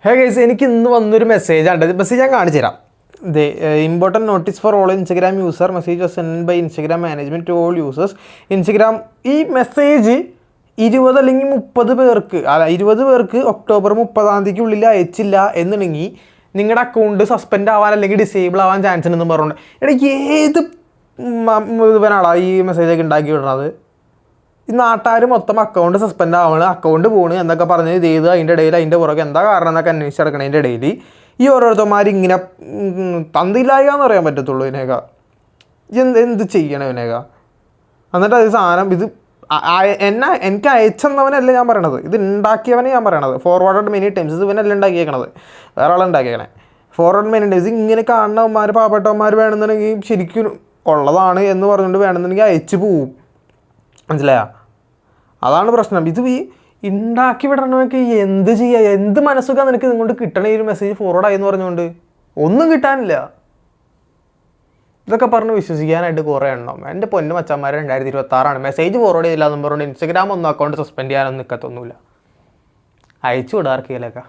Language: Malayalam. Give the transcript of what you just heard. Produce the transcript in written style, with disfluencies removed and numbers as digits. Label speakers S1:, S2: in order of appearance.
S1: ഹേ ഗൈസ്, എനിക്ക് ഇന്ന് വന്നൊരു മെസ്സേജാണ്. മെസ്സേജ് ഞാൻ കാണിച്ചു തരാം. The important notice for all Instagram user, message was send by Instagram management to all users Instagram. ഈ മെസ്സേജ് 20 അല്ലെങ്കിൽ 30 പേർക്ക്, അല്ല 20 പേർക്ക് ഒക്ടോബർ 30 അയച്ചില്ല എന്നുണ്ടെങ്കിൽ നിങ്ങളുടെ അക്കൗണ്ട് സസ്പെൻഡ് ആവാൻ അല്ലെങ്കിൽ ഡിസേബിൾ ആവാൻ ചാൻസ് ഉണ്ടെന്ന് പറഞ്ഞുകൊണ്ട് എനിക്ക് ഏത് ഇവനാടാ ഈ മെസ്സേജൊക്കെ ഉണ്ടാക്കി വിടുന്നത്? ഈ നാട്ടുകാർ മൊത്തം അക്കൗണ്ട് സസ്പെൻഡ് ആവണം, അക്കൗണ്ട് പോണ് എന്നൊക്കെ പറഞ്ഞ് ഇത് ചെയ്ത് അതിൻ്റെ ഇടയിൽ അതിൻ്റെ പുറകെ എന്താ കാരണം എന്നൊക്കെ അന്വേഷിച്ചെടുക്കണതിൻ്റെ ഇടയിൽ ഈ ഓരോരുത്തന്മാർ ഇങ്ങനെ തന്തില്ലായ്ക എന്ന് പറയാൻ പറ്റത്തുള്ളൂ. ഇതിനേക്ക എന്ത് ചെയ്യണം ഇവനേക്ക? എന്നിട്ട് അത് സാധനം ഇത് എനിക്ക് അയച്ചെന്നവനല്ല ഞാൻ പറയണത്, ഇത് ഉണ്ടാക്കിയവനെ ഞാൻ പറയണത്. ഫോർവേഡ് മെനി ടൈംസ് ഇത് ഇവനല്ല ഉണ്ടാക്കിയേക്കണത്, വേറെ ആളുണ്ടാക്കിയേക്കണേ. ഫോർവേഡ് മെനി ടൈംസ് ഇങ്ങനെ കാണുന്നവന്മാർ, പാവപ്പെട്ടവന്മാർ വേണമെന്നുണ്ടെങ്കിൽ ശരിക്കും ഉള്ളതാണ് എന്ന് പറഞ്ഞുകൊണ്ട് വേണമെന്നുണ്ടെങ്കിൽ അയച്ചു പോവും. മനസ്സിലായോ? അതാണ് പ്രശ്നം. ഇത് ഈ ഉണ്ടാക്കി വിടണമെങ്കിൽ എന്ത് ചെയ്യുക? എന്ത് മനസ്സൊക്കെ നിനക്ക് ഇതുകൊണ്ട് കിട്ടണ ഈ ഒരു മെസ്സേജ് ഫോർവേഡായി എന്ന് പറഞ്ഞുകൊണ്ട് ഒന്നും കിട്ടാനില്ല. ഇതൊക്കെ പറഞ്ഞ് വിശ്വസിക്കാനായിട്ട് കുറേ എണ്ണം. എൻ്റെ പൊന്നു മച്ചന്മാർ 2026 മെസ്സേജ് ഫോർവേഡ് ചെയ്തില്ല എന്ന് പറഞ്ഞുകൊണ്ട് ഇൻസ്റ്റഗ്രാം ഒന്നും അക്കൗണ്ട് സസ്പെൻഡ് ചെയ്യാനൊന്നും നിൽക്കത്തൊന്നുമില്ല. അയച്ചു വിടാർക്കിയിലൊക്കെ